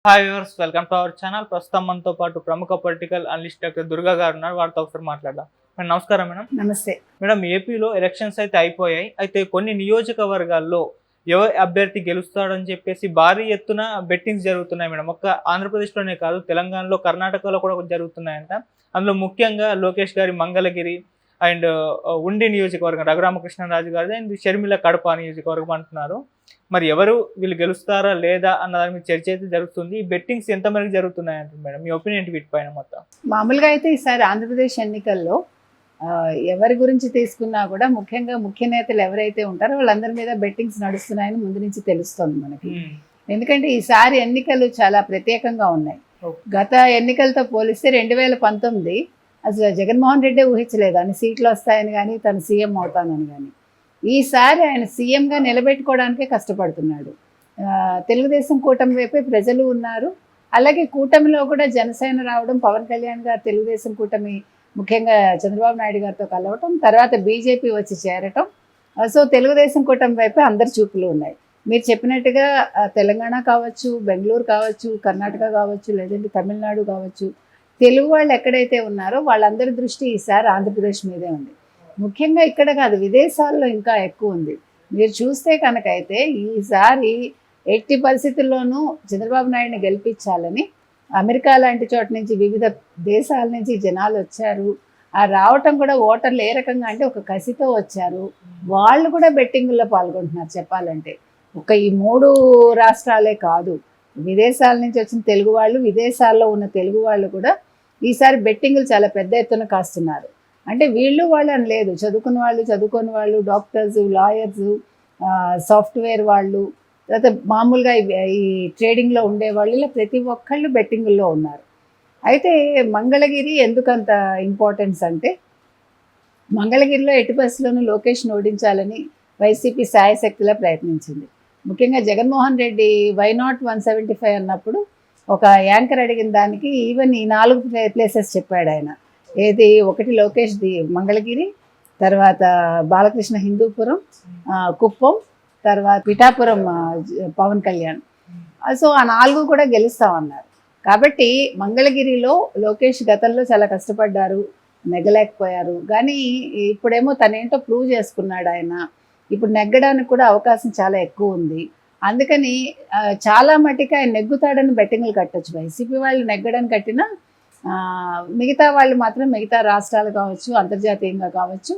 Hi viewers, welcome to our channel. ప్రస్తుతం మనతో పాటు ప్రముఖ పొలిటికల్ అనలిస్ట్ డాక్టర్ దుర్గా గారు ఉన్నారు. వారితో ఒకసారి మాట్లాడదాం. మేడం నమస్కారం. మేడం నమస్తే. మేడం ఏపీలో ఎలక్షన్స్ అయితే అయిపోయాయి. అయితే కొన్ని నియోజకవర్గాల్లో ఎవరు అభ్యర్థి గెలుస్తాడని చెప్పేసి భారీ ఎత్తున బెట్టింగ్స్ జరుగుతున్నాయి మేడం. ఒక్క ఆంధ్రప్రదేశ్లోనే కాదు, తెలంగాణలో, కర్ణాటకలో కూడా జరుగుతున్నాయంట. అందులో ముఖ్యంగా లోకేష్ గారి మంగళగిరి అండ్ ఉండి నియోజకవర్గం రఘురామకృష్ణరాజు గారిది, అండ్ షర్మిల కడప నియోజకవర్గం అంటున్నారు. మరి ఎవరు వీళ్ళు గెలుస్తారా లేదా అన్న దాని మీద చర్చ అయితే జరుగుతుంది. ఈ బెట్టింగ్స్ ఎంత మేరకు జరుగుతున్నాయి అంటారు మేడం? మీ ఒపీనియన్ వీటిపైన మొత్తం. మామూలుగా అయితే ఈసారి ఆంధ్రప్రదేశ్ ఎన్నికల్లో ఎవరి గురించి తీసుకున్నా కూడా ముఖ్యంగా ముఖ్య నేతలు ఎవరైతే ఉంటారో వాళ్ళందరి మీద బెట్టింగ్స్ నడుస్తున్నాయని ముందు నుంచి తెలుస్తుంది మనకి. ఎందుకంటే ఈసారి ఎన్నికలు చాలా ప్రత్యేకంగా ఉన్నాయి. గత ఎన్నికలతో పోలిస్తే 2019 అసలు జగన్మోహన్ రెడ్డి ఊహించలేదు అన్ని సీట్లు వస్తాయని కానీ తను సీఎం అవుతానని కానీ. ఈసారి ఆయన సీఎంగా నిలబెట్టుకోవడానికే కష్టపడుతున్నాడు. తెలుగుదేశం కూటమి వైపే ప్రజలు ఉన్నారు. అలాగే కూటమిలో కూడా జనసేన రావడం, పవన్ కళ్యాణ్ గారు తెలుగుదేశం కూటమి ముఖ్యంగా చంద్రబాబు నాయుడు గారితో కలవటం, తర్వాత బీజేపీ వచ్చి చేరటం. సో తెలుగుదేశం కూటమి వైపే అందరి చూపులు ఉన్నాయి. మీరు చెప్పినట్టుగా తెలంగాణ కావచ్చు, బెంగళూరు కావచ్చు, కర్ణాటక కావచ్చు, లేదంటే తమిళనాడు కావచ్చు, తెలుగు వాళ్ళు ఎక్కడైతే ఉన్నారో వాళ్ళందరి దృష్టి ఈసారి ఆంధ్రప్రదేశ్ మీదే ఉంది. ముఖ్యంగా ఇక్కడ కాదు, విదేశాల్లో ఇంకా ఎక్కువ ఉంది. మీరు చూస్తే కనుకైతే ఈసారి ఎట్టి పరిస్థితుల్లోనూ చంద్రబాబు నాయుడిని గెలిపించాలని అమెరికా లాంటి చోట నుంచి వివిధ దేశాల నుంచి జనాలు వచ్చారు. ఆ రావటం కూడా ఓటర్లు ఏ రకంగా అంటే ఒక కసితో వచ్చారు. వాళ్ళు కూడా బెట్టింగుల్లో పాల్గొంటున్నారు చెప్పాలంటే. ఒక ఈ 3 రాష్ట్రాలే కాదు, విదేశాల నుంచి వచ్చిన తెలుగు వాళ్ళు, విదేశాల్లో ఉన్న తెలుగు వాళ్ళు కూడా ఈసారి బెట్టింగులు చాలా పెద్ద ఎత్తున కాస్తున్నారు. అంటే వీళ్ళు వాళ్ళు అని లేదు, చదువుకున్న వాళ్ళు, చదువుకోని వాళ్ళు, డాక్టర్స్, లాయర్స్, సాఫ్ట్వేర్ వాళ్ళు, తర్వాత మామూలుగా ఈ ట్రేడింగ్లో ఉండేవాళ్ళు, ఇలా ప్రతి ఒక్కళ్ళు బెట్టింగుల్లో ఉన్నారు. అయితే మంగళగిరి ఎందుకంత ఇంపార్టెన్స్ అంటే, మంగళగిరిలో ఎట్టి పరిస్థితుల్లోనూ లోకేష్ను ఓడించాలని వైసీపీ శాయశక్తిలా ప్రయత్నించింది. ముఖ్యంగా జగన్మోహన్ రెడ్డి వై నాట్ 175 అన్నప్పుడు ఒక యాంకర్ అడిగిన దానికి ఈవెన్ ఈ 4 ప్లేసెస్ చెప్పాడు ఆయన. ఏది, ఒకటి లోకేష్ది మంగళగిరి, తర్వాత బాలకృష్ణ హిందూపురం, కుప్పం, తర్వాత పిఠాపురం పవన్ కళ్యాణ్. సో ఆ 4 కూడా గెలుస్తామన్నారు. కాబట్టి మంగళగిరిలో లోకేష్ గతంలో చాలా కష్టపడ్డారు, నెగ్గలేకపోయారు. కానీ ఇప్పుడేమో తనేంటో ప్రూవ్ చేసుకున్నాడు ఆయన. ఇప్పుడు నెగ్గడానికి కూడా అవకాశం చాలా ఎక్కువ ఉంది. అందుకని చాలా మటుకు ఆయన నెగ్గుతాడని బెట్టింగ్లు కట్టచ్చు. వైసీపీ వాళ్ళు నెగ్గడానికి కట్టినా మిగతా వాళ్ళు మాత్రం మిగతా రాష్ట్రాలు కావచ్చు, అంతర్జాతీయంగా కావచ్చు,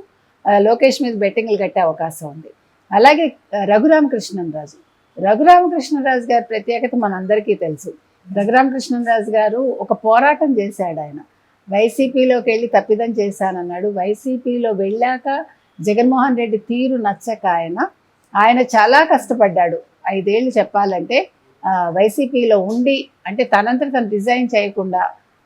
లోకేష్ మీద బెట్టింగ్లు కట్టే అవకాశం ఉంది. అలాగే రఘురామకృష్ణరాజు గారి ప్రత్యేకత మనందరికీ తెలుసు. రఘురామకృష్ణరాజు గారు ఒక పోరాటం చేశాడు. ఆయన వైసీపీలోకి వెళ్ళి తప్పిదం చేశానన్నాడు. వైసీపీలో వెళ్ళాక జగన్మోహన్ రెడ్డి తీరు నచ్చక ఆయన చాలా కష్టపడ్డాడు. 5 ఏళ్ళు చెప్పాలంటే వైసీపీలో ఉండి, అంటే తనంతట తను రిజైన్ చేయకుండా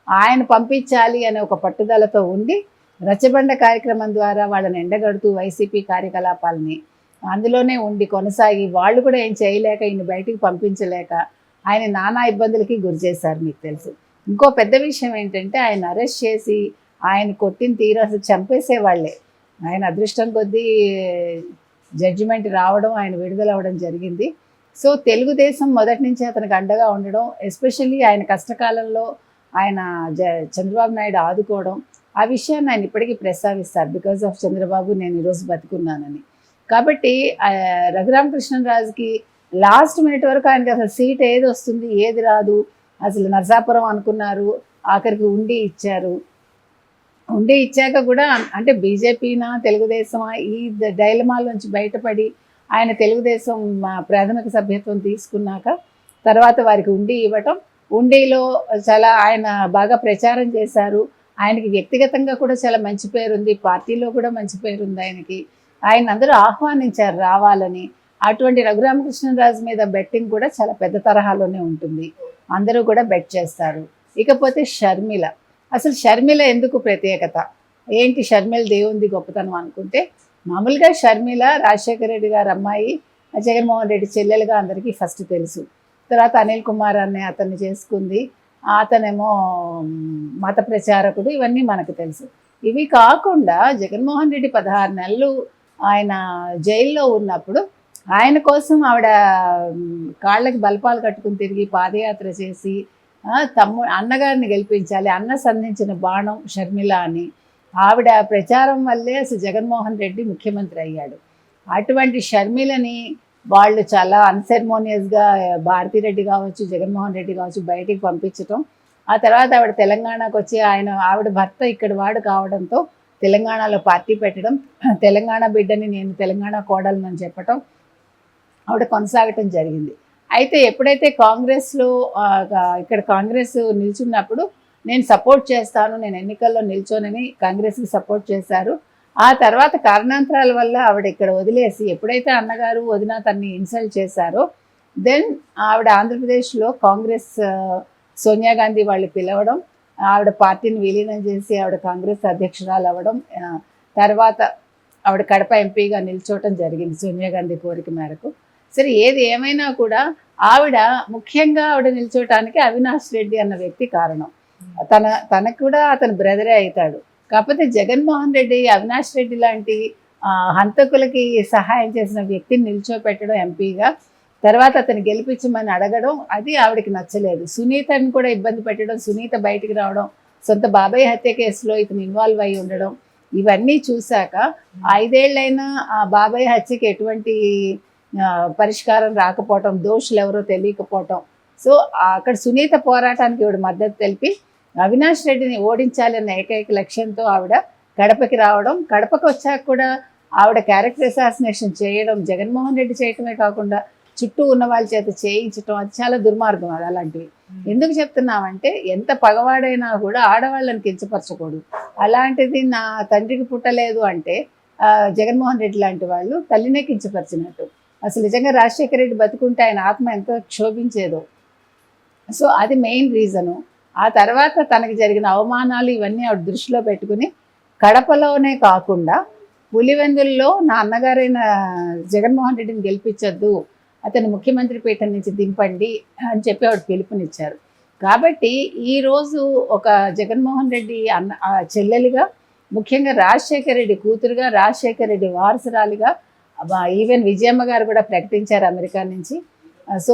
ఆయన పంపించాలి అనే ఒక పట్టుదలతో ఉండి రచ్చబండ కార్యక్రమం ద్వారా వాళ్ళని ఎండగడుతూ వైసీపీ కార్యకలాపాలని అందులోనే ఉండి కొనసాగి, వాళ్ళు కూడా ఏం చేయలేక ఈయన బయటికి పంపించలేక ఆయన నానా ఇబ్బందులకి గురి చేశారు. మీకు తెలుసు. ఇంకో పెద్ద విషయం ఏంటంటే, ఆయన అరెస్ట్ చేసి ఆయన కొట్టిన తీరు అసలు చంపేసేవాళ్లే. ఆయన అదృష్టం కొద్దీ జడ్జిమెంట్ రావడం, ఆయన విడుదల అవ్వడం జరిగింది. సో తెలుగుదేశం మొదటి నుంచి అతనికి అండగా ఉండడం, ఎస్పెషల్లీ ఆయన కష్టకాలంలో ఆయన చంద్రబాబు నాయుడు ఆదుకోవడం, ఆ విషయాన్ని ఆయన ఇప్పటికీ ప్రస్తావిస్తారు. బికాజ్ ఆఫ్ చంద్రబాబు నేను ఈరోజు బతుకున్నానని. కాబట్టి రఘురామకృష్ణరాజుకి లాస్ట్ మినిట్ వరకు ఆయనకి అసలు సీట్ ఏది వస్తుంది ఏది రాదు, అసలు నరసాపురం అనుకున్నారు, ఆఖరికి ఉండి ఇచ్చారు. ఉండి ఇచ్చాక కూడా అంటే బీజేపీనా తెలుగుదేశమా ఈ డైలమాల నుంచి బయటపడి ఆయన తెలుగుదేశం ప్రాథమిక సభ్యత్వం తీసుకున్నాక తర్వాత వారికి ఉండి ఇవ్వటం, ఉండిలో చాలా ఆయన బాగా ప్రచారం చేశారు. ఆయనకి వ్యక్తిగతంగా కూడా చాలా మంచి పేరుంది, పార్టీలో కూడా మంచి పేరుంది ఆయనకి. ఆయన అందరూ ఆహ్వానించారు రావాలని. అటువంటి రఘురామకృష్ణరాజు మీద బెట్టింగ్ కూడా చాలా పెద్ద తరహాలోనే ఉంటుంది, అందరూ కూడా బెట్ చేస్తారు. ఇకపోతే షర్మిల, అసలు షర్మిల ఎందుకు ప్రత్యేకత ఏంటి, షర్మిల దేవుంది గొప్పతనం అనుకుంటే, మామూలుగా షర్మిల రాజశేఖర రెడ్డి గారు అమ్మాయి, జగన్మోహన్ రెడ్డి చెల్లెలుగా అందరికీ ఫస్ట్ తెలుసు. తర్వాత అనిల్ కుమార్ అనే అతన్ని చేసుకుంది, అతనేమో మత ప్రచారకుడు, ఇవన్నీ మనకు తెలుసు. ఇవి కాకుండా జగన్మోహన్ రెడ్డి 16 నెలలు ఆయన జైల్లో ఉన్నప్పుడు ఆయన కోసం ఆవిడ కాళ్ళకి బలపాలు కట్టుకుని తిరిగి పాదయాత్ర చేసి అన్నగారిని గెలిపించాలి, అన్న సంధించిన బాణం షర్మిల అని ఆవిడ ప్రచారం వల్లే అసలు జగన్మోహన్ రెడ్డి ముఖ్యమంత్రి అయ్యాడు. అటువంటి షర్మిలని వాళ్ళు చాలా అన్సెర్మోనియస్గా భారతిరెడ్డి కావచ్చు, జగన్మోహన్ రెడ్డి కావచ్చు బయటికి పంపించటం, ఆ తర్వాత ఆవిడ తెలంగాణకు వచ్చి ఆవిడ భర్త ఇక్కడ వాడు కావడంతో తెలంగాణలో పార్టీ పెట్టడం, తెలంగాణ బిడ్డని నేను తెలంగాణ కోడలని చెప్పటం ఆవిడ కొనసాగటం జరిగింది. అయితే ఎప్పుడైతే కాంగ్రెస్లో ఇక్కడ కాంగ్రెస్ నిల్చున్నప్పుడు నేను సపోర్ట్ చేస్తాను, నేను ఎన్నికల్లో నిల్చోనని కాంగ్రెస్కి సపోర్ట్ చేశారు. ఆ తర్వాత కారణాంతరాల వల్ల ఆవిడ ఇక్కడ వదిలేసి ఎప్పుడైతే అన్నగారు వదిన తన్ని ఇన్సల్ట్ చేశారో దెన్ ఆవిడ ఆంధ్రప్రదేశ్లో కాంగ్రెస్ సోనియా గాంధీ వాళ్ళు పిలవడం, ఆవిడ పార్టీని విలీనం చేసి ఆవిడ కాంగ్రెస్ అధ్యక్షురాలు అవ్వడం, తర్వాత ఆవిడ కడప ఎంపీగా నిల్చోవటం జరిగింది సోనియా గాంధీ కోరిక మేరకు. సరే ఏది ఏమైనా కూడా ముఖ్యంగా ఆవిడ నిల్చోవటానికి అవినాష్ రెడ్డి అన్న వ్యక్తి కారణం. తనకు కూడా అతను బ్రదరే అవుతాడు. కాకపోతే జగన్మోహన్ రెడ్డి అవినాష్ రెడ్డి లాంటి హంతకులకి సహాయం చేసిన వ్యక్తిని నిల్చోపెట్టడం ఎంపీగా, తర్వాత అతను గెలిపించమని అడగడం అది ఆవిడకి నచ్చలేదు. సునీతని కూడా ఇబ్బంది పెట్టడం, సునీత బయటికి రావడం, సొంత బాబాయ్ హత్య కేసులో ఇతను ఇన్వాల్వ్ అయి ఉండడం, ఇవన్నీ చూశాక 5 ఏళ్ళైనా ఆ బాబాయ్ హత్యకి ఎటువంటి పరిష్కారం రాకపోవటం, దోషులు ఎవరో తెలియకపోవటం, సో అక్కడ సునీత పోరాటానికి ఆవిడ మద్దతు తెలిపి అవినాష్ రెడ్డిని ఓడించాలి అన్న ఏకైక లక్ష్యంతో ఆవిడ కడపకి రావడం, కడపకి వచ్చాక కూడా ఆవిడ క్యారెక్టర్ అసాసినేషన్ చేయడం, జగన్మోహన్ రెడ్డి చేయటమే కాకుండా చుట్టూ ఉన్న వాళ్ళ చేత చేయించటం, అది చాలా దుర్మార్గం. అది అలాంటివి ఎందుకు చెప్తున్నామంటే ఎంత పగవాడైనా కూడా ఆడవాళ్ళని కించపరచకూడదు. అలాంటిది నా తండ్రికి పుట్టలేదు అంటే జగన్మోహన్ రెడ్డి లాంటి వాళ్ళు తల్లినే కించపరిచినట్టు. అసలు నిజంగా రాజశేఖర రెడ్డి బతుకుంటే ఆయన ఆత్మ ఎంతో క్షోభించేదో. సో అది మెయిన్ రీజను. ఆ తర్వాత తనకి జరిగిన అవమానాలు ఇవన్నీ ఆవిడ దృష్టిలో పెట్టుకుని కడపలోనే కాకుండా పులివెందుల్లో నా అన్నగారైన జగన్మోహన్ రెడ్డిని గెలిపించొద్దు, అతను ముఖ్యమంత్రి పీఠం నుంచి దింపండి అని చెప్పి ఆవిడ పిలుపునిచ్చారు. కాబట్టి ఈరోజు ఒక జగన్మోహన్ రెడ్డి చెల్లెలిగా, ముఖ్యంగా రాజశేఖర రెడ్డి కూతురుగా, రాజశేఖర రెడ్డి వారసురాలిగా, ఈవెన్ విజయమ్మ గారు కూడా ప్రకటించారు అమెరికా నుంచి. సో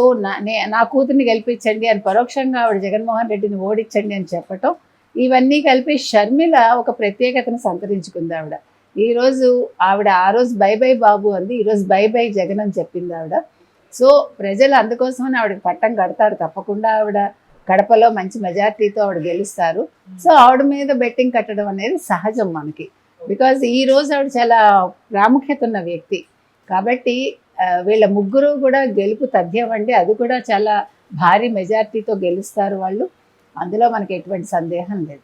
నా కూతుర్ని గెలిపించండి అని పరోక్షంగా ఆవిడ జగన్మోహన్ రెడ్డిని ఓడించండి అని చెప్పటం, ఇవన్నీ కలిపి షర్మిల ఒక ప్రత్యేకతను సంతరించుకుంది ఆవిడ. ఈరోజు ఆవిడ ఆ రోజు బై బై బాబు అంది, ఈరోజు బై బై జగన్ అని చెప్పింది ఆవిడ. సో ప్రజలు అందుకోసమని ఆవిడకి పట్టం కడతారు తప్పకుండా. ఆవిడ కడపలో మంచి మెజార్టీతో ఆవిడ గెలుస్తారు. సో ఆవిడ మీద బెట్టింగ్ కట్టడం అనేది సహజం మనకి, బికాజ్ ఈ రోజు ఆవిడ చాలా ప్రాముఖ్యత ఉన్న వ్యక్తి. కాబట్టి వీళ్ళ ముగ్గురు కూడా గెలుపు తథ్యం అండి. అది కూడా చాలా భారీ మెజార్టీతో గెలుస్తారు వాళ్ళు, అందులో మనకి ఎటువంటి సందేహం లేదు.